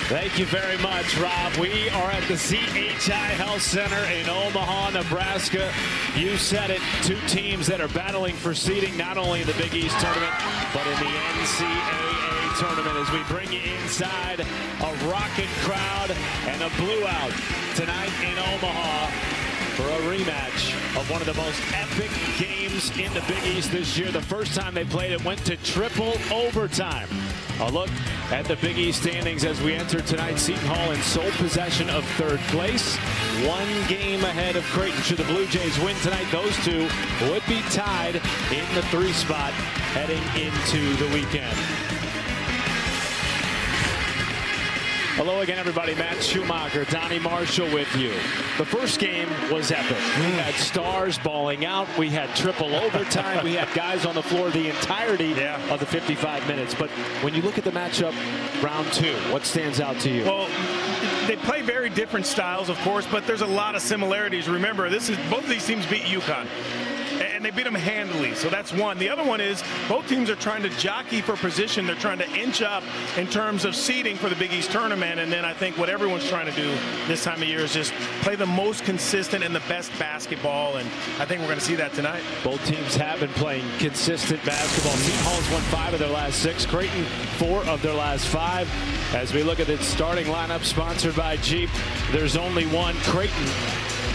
Thank you very much, Rob. We are at the CHI Health Center in Omaha, Nebraska. You said it, two teams that are battling for seeding not only in the Big East tournament, but in the NCAA tournament as we bring you inside a rocking crowd and a blue out tonight in Omaha for a rematch of one of the most epic games in the Big East this year. The first time they played it went to triple overtime. A look at the Big East standings as we enter tonight. Seton Hall in sole possession of third place, one game ahead of Creighton. Should the Blue Jays win tonight, those two would be tied in the 3 spot heading into the weekend. Hello again, everybody. Matt Schumacher, Donnie Marshall with you. The first game was epic. We had stars balling out. We had triple overtime. We had guys on the floor the entirety of the 55 minutes. But when you look at the matchup, round 2, what stands out to you? Well, they play very different styles, of course, but there's a lot of similarities. Remember, both of these teams beat UConn. And they beat them handily, so that's one. The other one is both teams are trying to jockey for position. They're trying to inch up in terms of seeding for the Big East tournament. And then I think what everyone's trying to do this time of year is just play the most consistent and the best basketball. And I think we're going to see that tonight. Both teams have been playing consistent basketball. Seton Hall's won 5 of their last 6. Creighton 4 of their last 5. As we look at the starting lineup sponsored by Jeep, there's only one. Creighton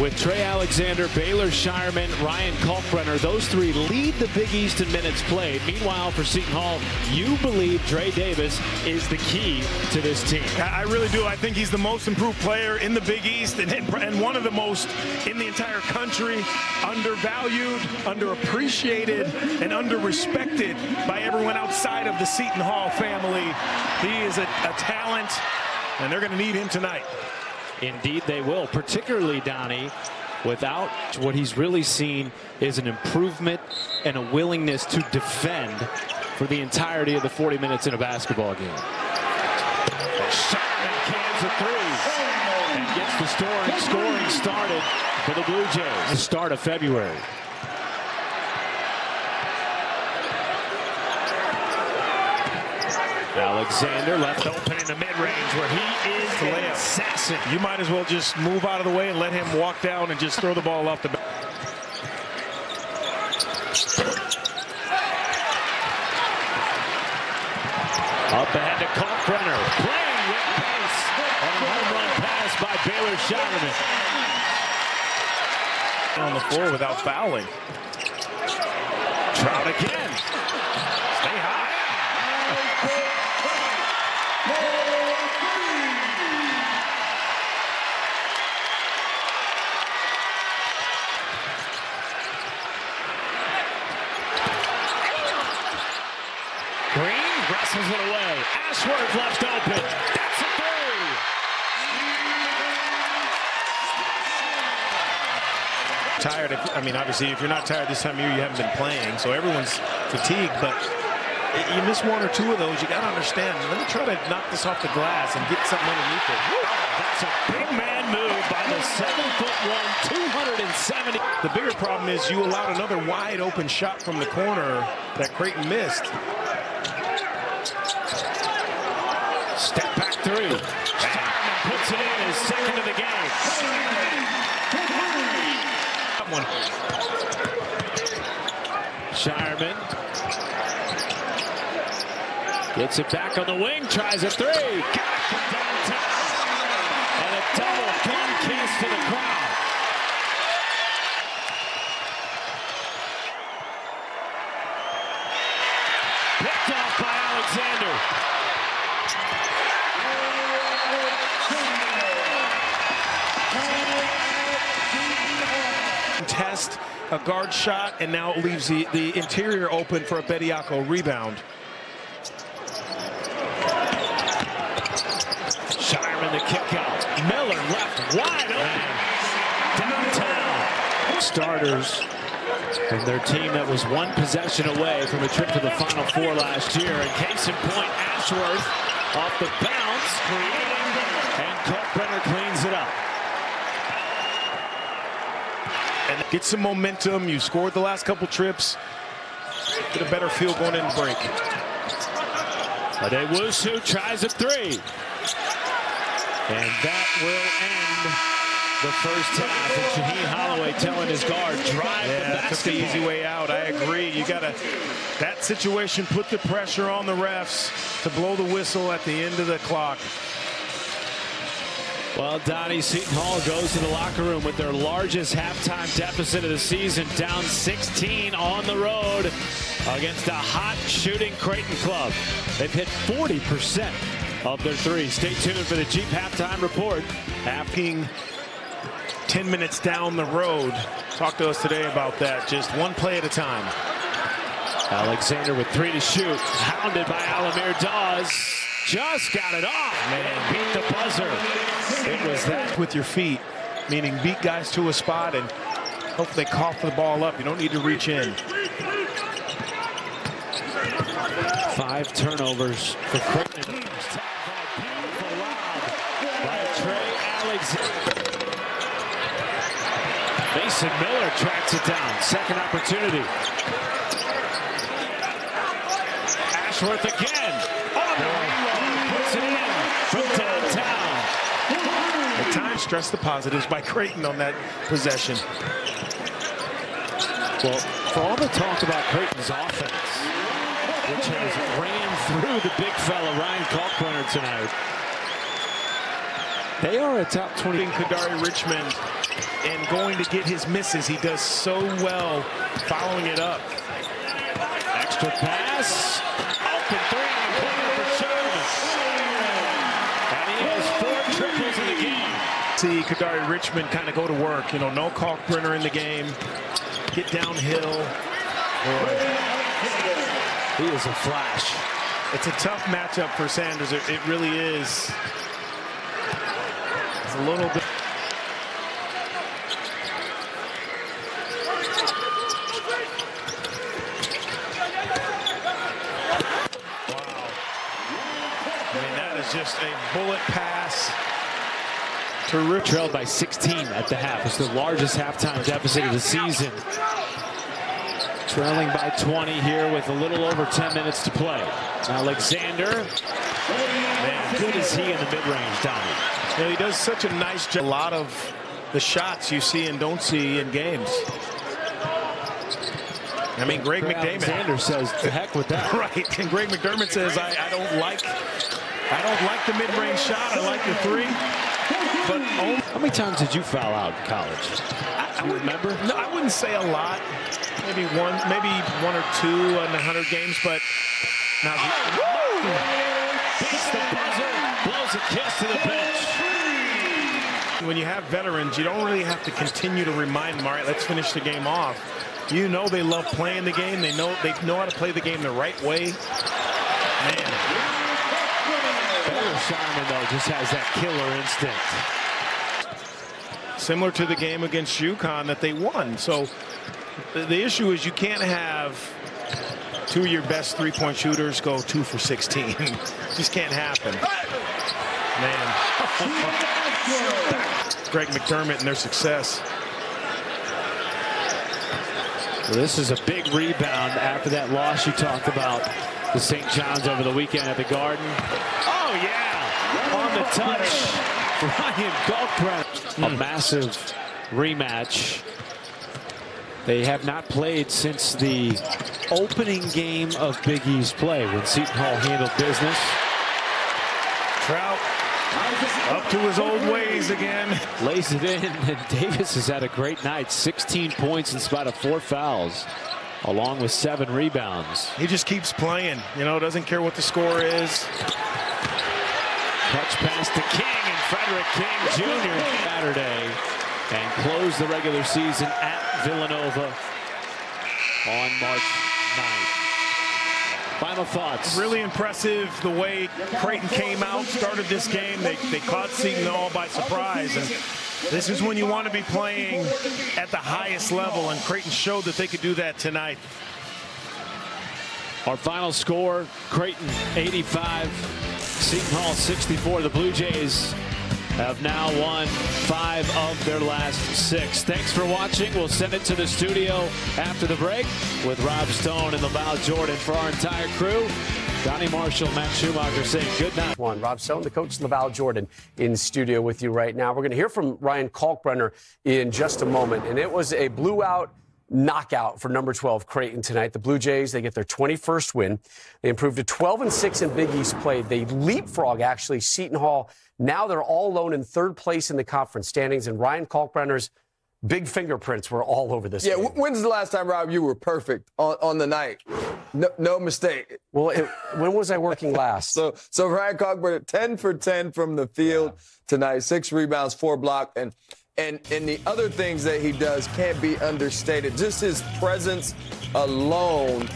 with Trey Alexander, Baylor Shireman, Ryan Kalkbrenner. Those 3 lead the Big East in minutes played. Meanwhile, for Seton Hall, you believe Dre Davis is the key to this team. I really do. I think he's the most improved player in the Big East and one of the most in the entire country. Undervalued, underappreciated, and underrespected by everyone outside of the Seton Hall family. He is a talent, and they're going to need him tonight. Indeed they will, particularly Donnie, without what he's really seen is an improvement and a willingness to defend for the entirety of the 40 minutes in a basketball game. Shireman cans a 3 and gets the scoring started for the Blue Jays. The start of February. Alexander left open in the mid-range where he is an assassin. You might as well just move out of the way and let him walk down and just throw the ball off the back. Up ahead to Kalkbrenner, playing with pace on a home run pass by Baylor Shireman. On the floor without fouling. Trout again. Stay high. Green wrestles it away. Ashworth left open. That's a 3. Tired. I mean, obviously, if you're not tired this time of year, you haven't been playing. So everyone's fatigued, but you miss 1 or 2 of those, you got to understand. Let me try to knock this off the glass and get something underneath it. That's a big man move by the 7'1", 270. The bigger problem is you allowed another wide open shot from the corner that Creighton missed. Step back 3. Shireman puts it in his second of the game. That one. Shireman gets it back on the wing, tries a 3. Got it from downtown. And a double gun kiss to the crowd. Picked off by Alexander. Test a guard shot, and now it leaves the interior open for a Bediako rebound. Shireman the kick out. Miller left wide open. Downtown. Starters from their team that was 1 possession away from a trip to the Final Four last year. And case in point, Ashworth off the bounce, and Kalkbrenner cleans it up. And get some momentum. You scored the last couple trips. Get a better feel going into break. Adewusu tries a 3. And that will end the first half. And Shaheen Holloway telling his guard, drive the basketball. That's the easy way out. I agree. You got to, that situation, put the pressure on the refs to blow the whistle at the end of the clock. Well, Donnie, Seton Hall goes to the locker room with their largest halftime deficit of the season, down 16 on the road against a hot shooting Creighton club. They've hit 40% of their threes. Stay tuned for the Jeep halftime report. After 10 minutes down the road. Talk to us today about that. Just one play at a time. Alexander with 3 to shoot. Hounded by Alamir Dawes. Just got it off. Man, beat the buzzer. It was that. With your feet, meaning beat guys to a spot and hope they cough the ball up. You don't need to reach in. 5 turnovers for Creighton. Beautiful lob by Trey Alexander. Mason Miller tracks it down. Second opportunity. Ashworth again. On the reload. Puts it in from downtown. At times, stress the positives by Creighton on that possession. Well, for all the talk about Creighton's offense, which has ran through the big fella Ryan Kalkbrenner tonight, they are a top 20. Kadari Richmond and going to get his misses. He does so well following it up. Extra pass. Open 3 on the corner for Sherman. And he has 4 triples in the game. See Kadari Richmond kind of go to work. You know, no Kalkbrenner in the game. Get downhill. Boy. He is a flash. It's a tough matchup for Sanders. It really is. It's a little bit. Just a bullet pass to Rich. Trailed by 16 at the half. It's the largest halftime deficit of the season. Trailing by 20 here with a little over 10 minutes to play. Alexander. Man, good is he in the mid-range, Donnie. You know, he does such a nice job. A lot of the shots you see and don't see in games. I mean, Greg McDermott. Alexander says, "The heck with that." Right, and Greg McDermott says, I don't like the mid-range shot. I like the 3. But how many times did you foul out in college? You remember? No, I wouldn't say a lot. Maybe one or 2 in 100 games. But now, beats the buzzer, blows a kiss to the bench. When you have veterans, you don't really have to continue to remind them. All right, let's finish the game off. You know they love playing the game. They know how to play the game the right way. Man. Sharman, though, just has that killer instinct. Similar to the game against UConn that they won. So the issue is you can't have 2 of your best 3-point shooters go 2 for 16. Just can't happen. Man. Greg McDermott and their success. Well, this is a big rebound after that loss you talked about to St. John's over the weekend at the Garden. Oh, yeah. On the touch, Ryan Kalkbrenner. A massive rematch. They have not played since the opening game of Big East play when Seton Hall handled business. Trout up to his old ways again. Lays it in, and Davis has had a great night. 16 points in spite of 4 fouls, along with 7 rebounds. He just keeps playing, you know, doesn't care what the score is. Touch pass to King, and Frederick King Jr. Saturday, and close the regular season at Villanova on March 9th. Final thoughts. Really impressive the way Creighton came out, started this game. They caught Seton Hall by surprise. And this is when you want to be playing at the highest level, and Creighton showed that they could do that tonight. Our final score, Creighton 85, Seton Hall 64. The Blue Jays have now won 5 of their last 6. Thanks for watching. We'll send it to the studio after the break with Rob Stone and LaValle Jordan. For our entire crew, Donnie Marshall, Matt Schumacher saying good night. Rob Seton, the coach, Laval Jordan, in studio with you right now. We're going to hear from Ryan Kalkbrenner in just a moment. And it was a blue-out knockout for number 12 Creighton tonight. The Blue Jays, they get their 21st win. They improved to 12-6 in Big East play. They leapfrog, actually, Seton Hall. Now they're all alone in third place in the conference standings, and Ryan Kalkbrenner's big fingerprints were all over this game. When's the last time, Rob, you were perfect on the night? No mistake. Well, when was I working last? So Ryan Kalkbrenner, 10 for 10 from the field tonight, 6 rebounds, 4 blocks, and the other things that he does can't be understated. Just his presence alone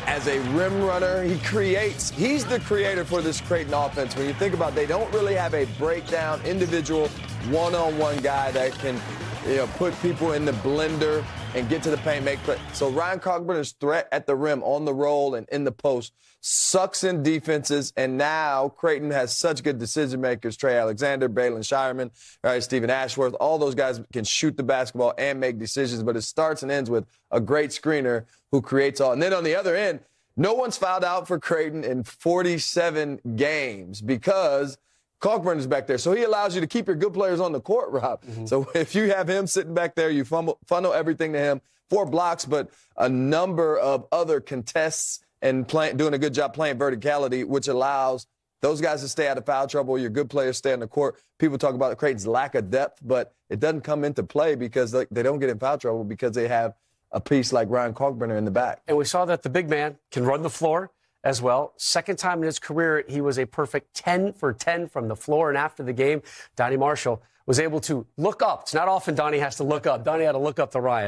as a rim runner, he's the creator for this Creighton offense. When you think about it, they don't really have a breakdown, individual, one-on-one guy that can put people in the blender and get to the paint, make play. So Ryan Kalkbrenner's threat at the rim, on the roll, and in the post sucks in defenses. And now Creighton has such good decision makers: Trey Alexander, Balin Shireman, Stephen Ashworth. All those guys can shoot the basketball and make decisions. But it starts and ends with a great screener who creates all. And then on the other end, no one's fouled out for Creighton in 47 games because Kalkbrenner's back there. So he allows you to keep your good players on the court, Rob. Mm-hmm. So if you have him sitting back there, you funnel everything to him. 4 blocks, but a number of other contests and doing a good job playing verticality, which allows those guys to stay out of foul trouble. Your good players stay on the court. People talk about Creighton's lack of depth, but it doesn't come into play because they don't get in foul trouble because they have a piece like Ryan Kalkbrenner in the back. And we saw that the big man can run the floor as well. Second time in his career, he was a perfect 10 for 10 from the floor. And after the game, Donnie Marshall was able to look up. It's not often Donnie has to look up. Donnie had to look up to Ryan.